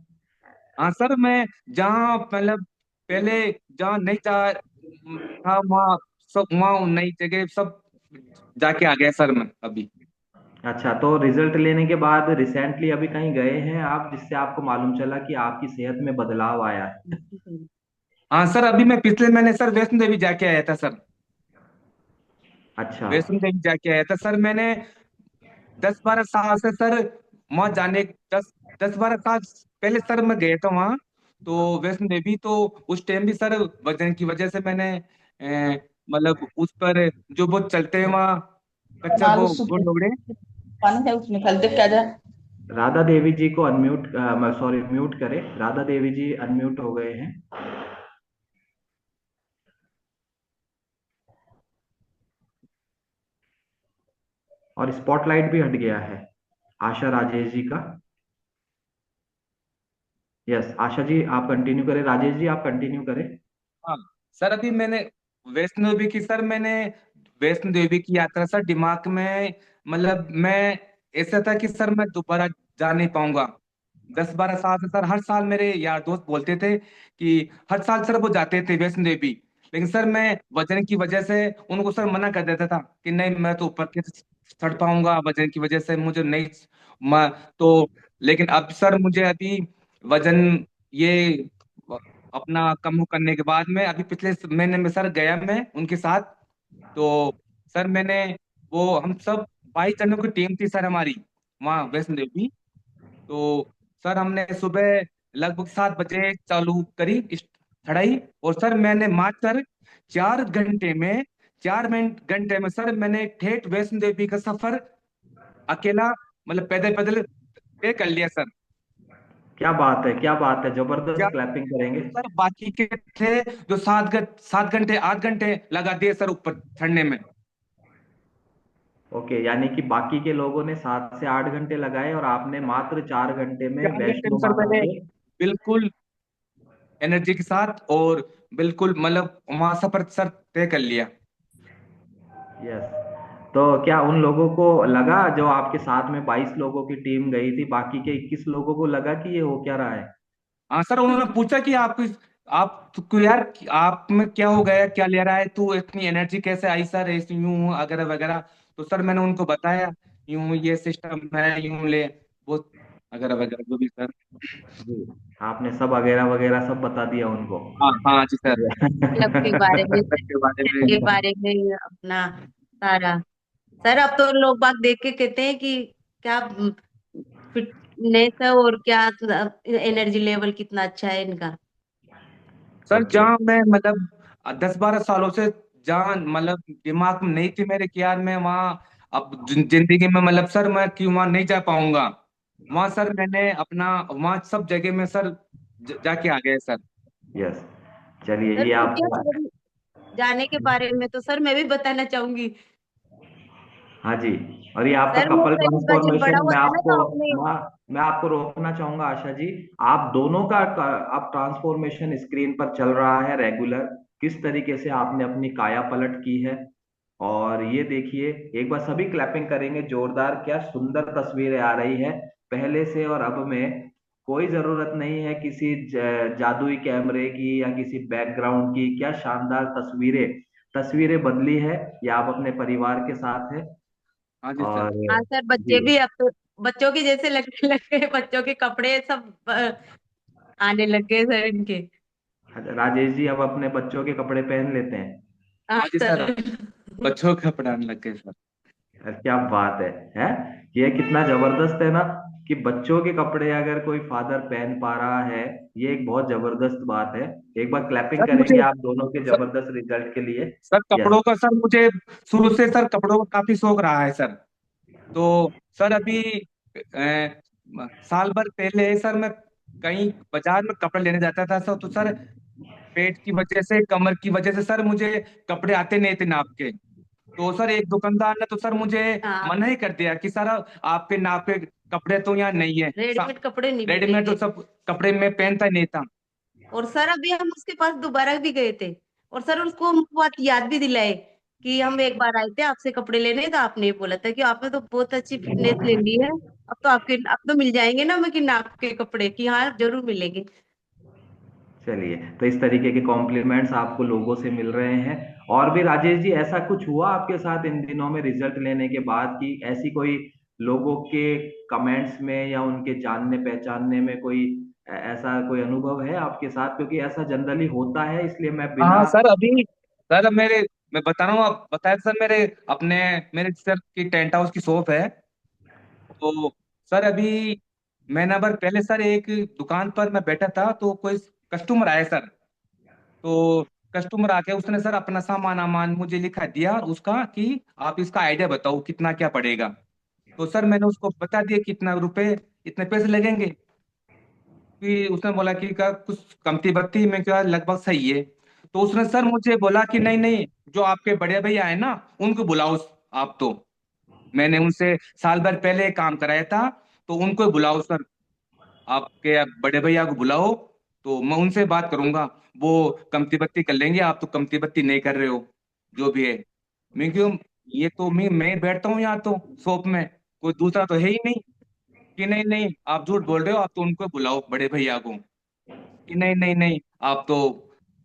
हाँ सर, मैं जहाँ मतलब पहले जहाँ नहीं जा था, वहाँ सब, वहाँ नई जगह सब जाके आ गया सर मैं अभी। अच्छा, तो रिजल्ट लेने के बाद रिसेंटली अभी कहीं गए हैं आप, जिससे आपको मालूम चला कि आपकी सेहत में बदलाव आया है? हाँ सर, अभी मैं पिछले महीने सर वैष्णो देवी जाके आया था सर। अच्छा। वैष्णो देवी जाके आया था सर मैंने। 10-12 साल से सर वहाँ जाने, 10-12 साल पहले सर मैं गया था वहाँ, तो वैष्णो देवी। तो उस टाइम भी सर वजन की वजह से मैंने मतलब उस पर जो बहुत चलते हैं वहाँ, कच्चा नाल वो उसको घोड़े। पानी है उसमें खाली देख के आ जा। राधा देवी जी को अनम्यूट, सॉरी, म्यूट करें, राधा देवी जी अनम्यूट हो गए हैं। और स्पॉटलाइट भी हट गया है आशा राजेश जी का। यस, आशा जी आप कंटिन्यू करें, राजेश जी आप कंटिन्यू करें। हाँ सर, अभी मैंने वैष्णो देवी की सर, मैंने वैष्णो देवी की यात्रा सर दिमाग में मतलब मैं ऐसा था कि सर मैं दोबारा जा नहीं पाऊंगा। 10-12 साल से सर हर साल मेरे यार दोस्त बोलते थे कि हर साल सर वो जाते थे वैष्णो देवी, लेकिन सर मैं वजन की वजह से उनको सर मना कर देता था कि नहीं, मैं तो ऊपर के चढ़ पाऊंगा, वजन की वजह से मुझे नहीं म, तो लेकिन अब सर मुझे अभी वजन ये अपना कम करने के बाद में अभी पिछले महीने में सर गया मैं उनके साथ। तो सर मैंने वो हम सब 22 जनों की टीम थी सर हमारी वहाँ वैष्णो देवी। तो सर हमने सुबह लगभग 7 बजे चालू करी इस चढ़ाई, और सर मैंने मात्र 4 घंटे में, 4 घंटे में सर मैंने ठेठ वैष्णो देवी का सफर अकेला मतलब पैदल पैदल तय कर लिया सर। क्या बात है, क्या बात है, क्या जबरदस्त क्लैपिंग करेंगे। सर, बाकी के थे जो 7 घंटे 8 घंटे लगा दिए सर ऊपर चढ़ने में। ओके, यानी कि बाकी के लोगों ने 7 से 8 घंटे लगाए, और आपने मात्र 4 घंटे में 4 घंटे में वैष्णो सर माता मैंने के। बिल्कुल एनर्जी के साथ और बिल्कुल मतलब वहां सफर सर तय कर लिया। यस, तो क्या उन लोगों को लगा, जो आपके साथ में 22 लोगों की टीम गई थी, बाकी के 21 लोगों को लगा कि ये हो क्या रहा है? हाँ सर, उन्होंने पूछा कि आपको यार आप में क्या हो गया, क्या ले रहा है तू, इतनी एनर्जी कैसे आई सर, यूं वगैरह वगैरह। तो सर मैंने उनको बताया यूं ये सिस्टम है, यूं ले वो वगैरह वगैरह जो भी सर। जी, आपने सब वगैरह वगैरह सब बता दिया उनको। हाँ हाँ जी सर। क्लब के बारे में, सर के बारे के में। बारे में अपना सारा। सर अब तो लोग बाग देख के कहते हैं कि क्या फिटनेस है और क्या एनर्जी लेवल कितना अच्छा है इनका। Sir okay. जहाँ मैं मतलब 10-12 सालों से जहाँ मतलब दिमाग में नहीं थी मेरे कि यार मैं वहाँ अब जिंदगी में मतलब सर मैं क्यों वहाँ नहीं जा पाऊंगा, वहाँ सर मैंने अपना वहाँ सब जगह में सर जाके आ गए सर। यस, चलिए सर ये सीढ़ियाँ आपका। जाने के बारे में तो सर मैं भी बताना चाहूंगी। हाँ जी, और ये आपका सर मैं कपल पहले जब बड़ा ट्रांसफॉर्मेशन, हुआ था ना तो आपने। मैं आपको रोकना चाहूंगा आशा जी। आप दोनों का आप ट्रांसफॉर्मेशन स्क्रीन पर चल रहा है रेगुलर, किस तरीके से आपने अपनी काया पलट की है। और ये देखिए, एक बार सभी क्लैपिंग करेंगे जोरदार, क्या सुंदर तस्वीरें आ रही है पहले से और अब में। कोई जरूरत नहीं है किसी जादुई कैमरे की या किसी बैकग्राउंड की, क्या शानदार तस्वीरें, तस्वीरें बदली है। या आप अपने परिवार के साथ है। हाँ जी सर। और हाँ सर, जी, बच्चे भी अब तो बच्चों के जैसे लगने लगे, बच्चों के कपड़े सब आने लग गए सर इनके। राजेश जी अब अपने बच्चों के कपड़े पहन लेते हैं। हाँ हाँ जी सर। सर। बच्चों का पढ़ाने लग गए सर। क्या बात है। ये कितना जबरदस्त है ना, कि बच्चों के कपड़े अगर कोई फादर पहन पा रहा है, ये एक बहुत जबरदस्त बात है। एक बार क्लैपिंग सर मुझे करेंगे आप दोनों के सर, जबरदस्त रिजल्ट के लिए। Sir yes. कपड़ों का सर मुझे शुरू से सर कपड़ों का काफी शौक रहा है सर। तो सर अभी साल भर पहले सर मैं कहीं बाजार में कपड़े लेने जाता था सर, तो सर पेट की वजह से कमर की वजह से सर मुझे कपड़े आते नहीं थे नाप के। तो सर एक दुकानदार ने तो सर मुझे हाँ, मना ही कर दिया कि सर आपके नाप के कपड़े तो यहाँ नहीं है। रेडीमेड कपड़े नहीं रेडीमेड तो मिलेंगे। सब कपड़े में पहनता ही नहीं था। और सर अभी हम उसके पास दोबारा भी गए थे, और सर उसको हम बात याद भी दिलाए कि हम एक बार आए थे आपसे कपड़े लेने, तो आपने ये बोला था कि आपने तो बहुत अच्छी फिटनेस ले ली है। अब तो मिल जाएंगे ना मैं कि नाप के कपड़े, कि हाँ जरूर मिलेंगे। चलिए, तो इस तरीके के कॉम्प्लीमेंट्स आपको लोगों से मिल रहे हैं। और भी राजेश जी, ऐसा कुछ हुआ आपके साथ इन दिनों में रिजल्ट लेने के बाद, की ऐसी कोई लोगों के कमेंट्स में या उनके जानने पहचानने में कोई ऐसा कोई अनुभव है आपके साथ? क्योंकि ऐसा जनरली होता है, इसलिए मैं हाँ बिना। सर अभी सर मेरे मैं बता रहा हूँ, आप बताया सर मेरे अपने मेरे सर की टेंट हाउस की शॉप है। तो सर अभी महीना भर पहले सर एक दुकान पर मैं बैठा था, तो कोई कस्टमर आया सर। तो कस्टमर आके उसने सर अपना सामान आमान मुझे लिखा दिया उसका कि आप इसका आइडिया बताओ कितना क्या पड़ेगा। तो सर मैंने उसको बता दिया कितना रुपए इतने पैसे लगेंगे। कि उसने बोला कि का कुछ कमती बत्ती में क्या लगभग सही है। तो उसने सर मुझे बोला कि नहीं नहीं, जो आपके बड़े भैया है ना उनको बुलाओ। आप तो मैंने उनसे साल भर पहले काम कराया था, तो उनको बुलाओ सर। आपके बड़े भैया को बुलाओ, तो मैं उनसे बात करूंगा। वो कमती बत्ती कर लेंगे, आप तो कमती बत्ती नहीं कर रहे हो जो भी है। मैं क्यों, ये तो मैं बैठता हूँ यहाँ तो शॉप में, कोई दूसरा तो है ही नहीं। कि नहीं नहीं आप झूठ बोल रहे हो, आप तो उनको बुलाओ बड़े भैया को। कि नहीं नहीं नहीं आप तो।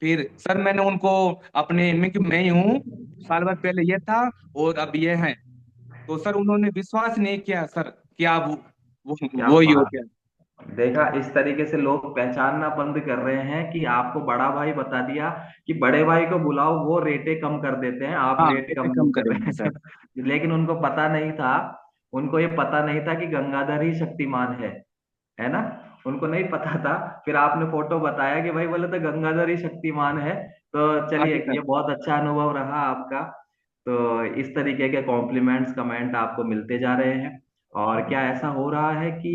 फिर सर मैंने उनको अपने मैं ही हूँ, साल भर पहले ये था और अब ये है। तो सर उन्होंने विश्वास नहीं किया सर कि आप क्या वो ही हो बात, क्या। देखा, इस तरीके से लोग पहचानना बंद कर रहे हैं कि आपको बड़ा भाई बता दिया कि बड़े भाई को बुलाओ, वो रेटे कम कर देते हैं, आप हाँ रेट रेट कम नहीं कम कर करेंगे रहे सर। हैं। लेकिन उनको पता नहीं था, उनको ये पता नहीं था कि गंगाधर ही शक्तिमान है ना। उनको नहीं पता था। फिर आपने फोटो बताया कि भाई बोले तो गंगाधर ही शक्तिमान है। तो हाँ चलिए, जी सर। ये बहुत अच्छा अनुभव रहा आपका। तो इस तरीके के कॉम्प्लीमेंट्स कमेंट आपको मिलते जा रहे हैं। और क्या ऐसा हो रहा है कि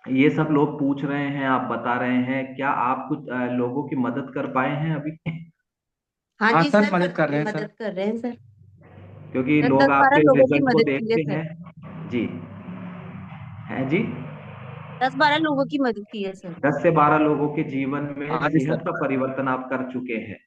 ये सब लोग पूछ रहे हैं, आप बता रहे हैं, क्या आप कुछ लोगों की मदद कर पाए हैं अभी? हाँ हाँ जी सर सर, मदद कर रहे हैं सर। मदद कर रहे हैं सर। क्योंकि दस लोग दस बारह आपके लोगों की रिजल्ट को मदद की है देखते सर। हैं। जी, हैं जी। 10-12 लोगों की मदद की है सर। 10 से 12 लोगों के जीवन में हाँ जी सर। सेहत का परिवर्तन आप कर चुके हैं।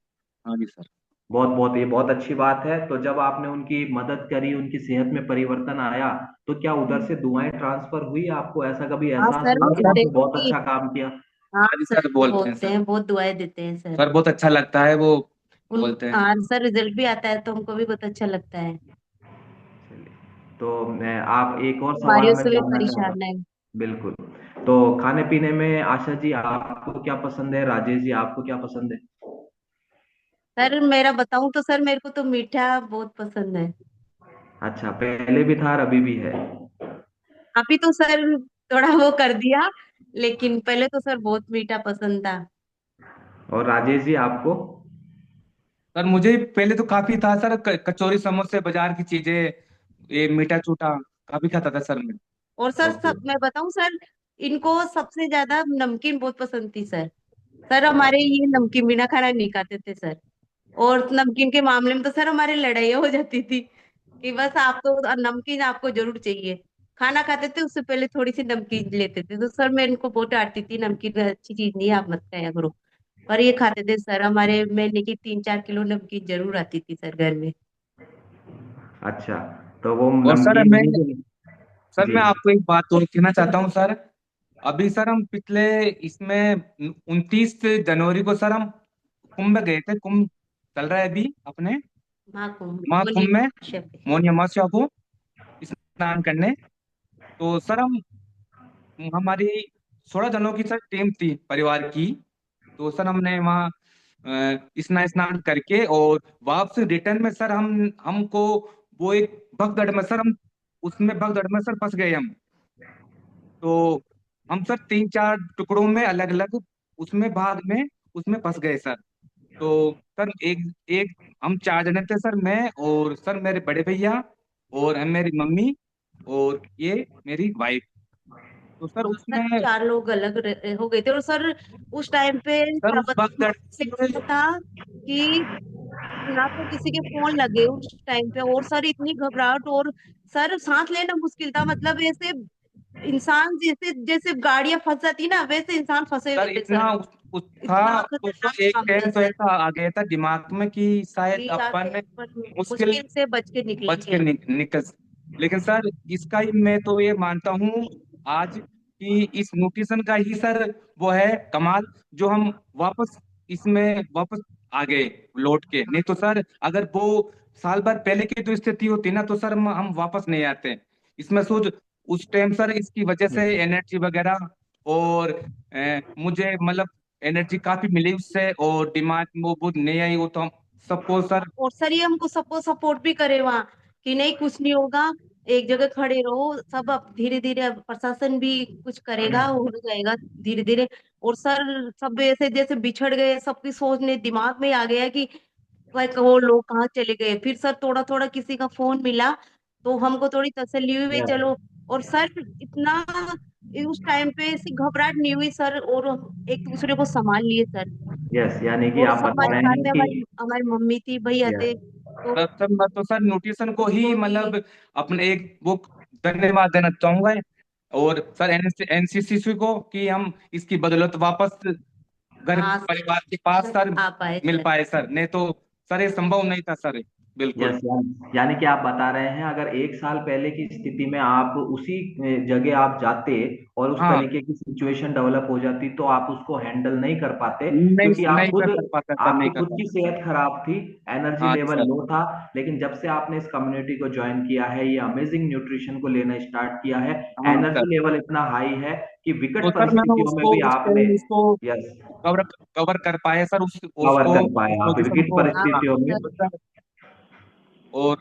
हाँ जी सर। बहुत बहुत, ये बहुत अच्छी बात है। तो जब आपने उनकी मदद करी, उनकी सेहत में परिवर्तन आया, तो क्या उधर से दुआएं ट्रांसफर हुई? आपको ऐसा कभी हाँ एहसास सर, हुआ हाँ कि सर। बोलते आपने हैं बहुत कि अच्छा काम किया? हाँ हाँ जी सर, सर बोलते हैं बोलते सर। हैं, बहुत दुआएं देते हैं सर। सर बहुत अच्छा लगता है वो उन बोलते हैं। हाँ सर, रिजल्ट भी आता है तो हमको भी बहुत अच्छा लगता है। चलिए, तो आप एक और सवाल बीमारियों मैं से भी जानना चाहता परेशान हूँ। है। बिल्कुल। तो खाने पीने में आशा जी आपको क्या पसंद है, राजेश जी आपको क्या पसंद है? सर मेरा बताऊं तो सर मेरे को तो मीठा बहुत पसंद है। अच्छा, पहले भी था और अभी भी है? अभी तो सर थोड़ा वो कर दिया, लेकिन पहले तो सर बहुत मीठा पसंद था। और राजेश जी आपको? सर मुझे पहले तो काफी था सर, कचौरी समोसे बाजार की चीजें, ये मीठा चूटा काफी खाता था सर मैं। और सर ओके। मैं बताऊं सर, इनको सबसे ज्यादा नमकीन बहुत पसंद थी सर। सर हमारे ये नमकीन बिना खाना नहीं खाते थे सर। और नमकीन के मामले में तो सर हमारी लड़ाइयाँ हो जाती थी कि बस आप तो नमकीन आपको जरूर चाहिए। खाना खाते थे उससे पहले थोड़ी सी नमकीन लेते थे, तो सर मैं इनको बहुत डांटती थी, नमकीन अच्छी चीज नहीं है, आप मत खाया करो। पर ये खाते थे सर, हमारे महीने की 3-4 किलो नमकीन जरूर आती थी सर घर में। अच्छा, तो वो और सर नमकीन मैं नहीं जो। सर जी। मैं आपको एक बात और कहना चाहता हूँ सर। अभी सर हम पिछले इसमें 29 जनवरी को सर हम कुंभ गए थे। कुंभ चल रहा है अभी अपने महाकुंभ महाकुंभ में, शब्द। मौनी अमावस्या को स्नान करने। तो सर हम हमारी 16 जनों की सर टीम थी परिवार की। तो सर हमने वहाँ स्नान स्नान करके और वापस रिटर्न में सर हम हमको वो एक भगदड़ में सर हम उसमें भगदड़ में सर फंस गए हम। तो हम सर 3-4 टुकड़ों में अलग अलग उसमें भाग में उसमें फंस गए सर। तो सर एक एक हम 4 जने थे सर, मैं और सर मेरे बड़े भैया और मेरी मम्मी और ये मेरी वाइफ। तो सर हाँ सर, उसमें 4 लोग अलग हो गए थे। और सर उस टाइम पे सर क्या उस बताऊं, भगदड़ से ऐसा था कि ना तो किसी के फोन लगे उस टाइम पे, और सर इतनी घबराहट, और सर सांस लेना मुश्किल था, मतलब ऐसे इंसान जैसे जैसे गाड़ियां फंस जाती ना वैसे इंसान फंसे हुए सर थे सर। इतना उस इतना था तो खतरनाक सर एक काम था टाइम तो सर ऐसा आ गया था दिमाग में कि शायद कि अपन आगे पर मुश्किल मुश्किल से बच के बच के निकलेंगे। निकल। लेकिन सर इसका ही मैं तो ये मानता हूँ आज कि इस न्यूट्रिशन का ही सर वो है कमाल, जो हम वापस इसमें वापस आ गए लौट के। नहीं तो सर अगर वो साल भर पहले की तो स्थिति होती ना तो सर हम वापस नहीं आते इसमें सोच। उस टाइम सर इसकी वजह से एनर्जी वगैरह और मुझे मतलब एनर्जी काफी मिली उससे और दिमाग में वो बहुत नहीं आई, वो तो हम सबको सर। और सर ये हमको सबको सपोर्ट भी करे वहाँ कि नहीं कुछ नहीं होगा, एक जगह खड़े रहो सब, अब धीरे धीरे प्रशासन भी कुछ करेगा, हो जाएगा धीरे धीरे। और सर सब ऐसे जैसे बिछड़ गए, सबकी सोचने दिमाग में आ गया कि भाई वो लोग कहाँ चले गए। फिर सर थोड़ा थोड़ा किसी का फोन मिला तो हमको थोड़ी तसल्ली हुई भाई यस। चलो। और सर इतना उस टाइम पे ऐसी घबराहट नहीं हुई सर, और हम एक दूसरे को संभाल लिए सर। यस, यानी कि और आप सब बता हमारे रहे साथ हैं में कि हमारी हमारी मम्मी थी, भैया थे, यस। तो सर मैं तो सर न्यूट्रिशन को ही उनको भी। मतलब अपने एक वो धन्यवाद देना चाहूंगा। और सर एनसीसी को कि हम इसकी बदौलत वापस घर हाँ परिवार के पास सर आ पाए मिल सर। पाए सर, नहीं तो सर ये संभव नहीं था सर। बिल्कुल। यस, यानी कि आप बता रहे हैं अगर एक साल पहले की स्थिति में आप उसी जगह आप जाते और उस हाँ, तरीके की सिचुएशन डेवलप हो जाती तो आप उसको हैंडल नहीं कर पाते, नहीं क्योंकि आप नहीं खुद, कर पाता सर, नहीं आपकी कर खुद की पाता। सेहत खराब थी, एनर्जी हाँ जी लेवल सर। लो था। लेकिन जब से आपने इस कम्युनिटी को ज्वाइन किया है, ये अमेजिंग न्यूट्रिशन को लेना स्टार्ट किया है, हाँ सर। एनर्जी लेवल इतना हाई है कि तो विकट सर मैंने परिस्थितियों में उसको भी उस आपने, टाइम उसको यस, कवर कवर कर पाए सर, उस कवर उसको कर उस पाए आप पोजीशन विकट को। हाँ हाँ परिस्थितियों में। सर। सर। और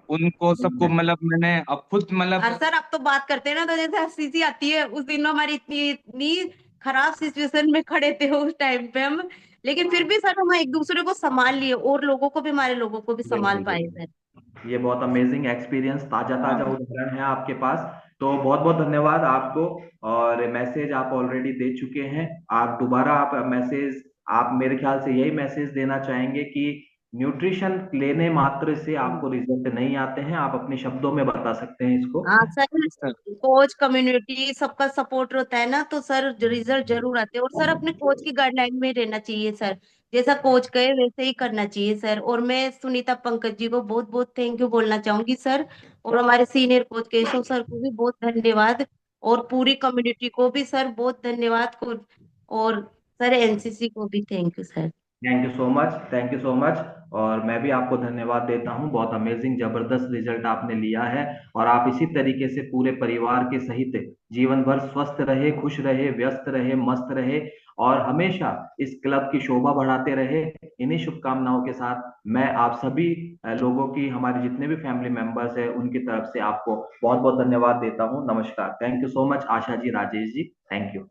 उनको सबको मतलब मैंने अब खुद और मतलब। सर अब तो बात करते हैं ना तो जैसे हंसी सी आती है, उस दिन हमारी इतनी इतनी खराब सिचुएशन में खड़े थे उस टाइम पे हम, लेकिन फिर भी सर हम एक दूसरे को संभाल लिए, और लोगों को भी, हमारे लोगों को भी संभाल बिल्कुल पाए सर। बिल्कुल, ये बहुत अमेजिंग एक्सपीरियंस, ताजा ताजा हाँ उदाहरण है आपके पास। तो बहुत बहुत धन्यवाद आपको। और मैसेज आप ऑलरेडी दे चुके हैं, आप दोबारा आप मैसेज, आप मेरे ख्याल से यही मैसेज देना चाहेंगे कि न्यूट्रिशन लेने मात्र से आपको रिजल्ट नहीं आते हैं, आप अपने शब्दों में बता सकते हैं इसको? हाँ सर, सर। कोच कम्युनिटी सबका सपोर्ट होता है ना तो सर रिजल्ट जरूर आते हैं। और सर अपने कोच की गाइडलाइन में रहना चाहिए सर, जैसा कोच कहे वैसे ही करना चाहिए सर। और मैं सुनीता पंकज जी को बहुत बहुत थैंक यू बोलना चाहूंगी सर, और हमारे सीनियर कोच केशव सर को भी बहुत धन्यवाद, और पूरी कम्युनिटी को भी सर बहुत धन्यवाद को, और सर एनसीसी को भी thank you sir. Thank you so much, thank you so much. और मैं भी आपको धन्यवाद देता हूँ, बहुत अमेजिंग जबरदस्त रिजल्ट आपने लिया है। और आप इसी तरीके से पूरे परिवार के सहित जीवन भर स्वस्थ रहे, खुश रहे, व्यस्त रहे, मस्त रहे, और हमेशा इस क्लब की शोभा बढ़ाते रहे। इन्हीं शुभकामनाओं के साथ मैं आप सभी लोगों की, हमारे जितने भी फैमिली मेंबर्स हैं, उनकी तरफ से आपको बहुत बहुत धन्यवाद देता हूँ। नमस्कार, thank you so much Asha ji, Rajesh ji, thank you.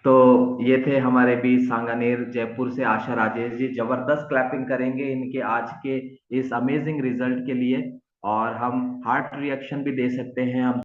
तो ये थे हमारे बीच सांगानेर जयपुर से आशा राजेश जी। जबरदस्त क्लैपिंग करेंगे इनके आज के इस अमेजिंग रिजल्ट के लिए। और हम हार्ट रिएक्शन भी दे सकते हैं, हम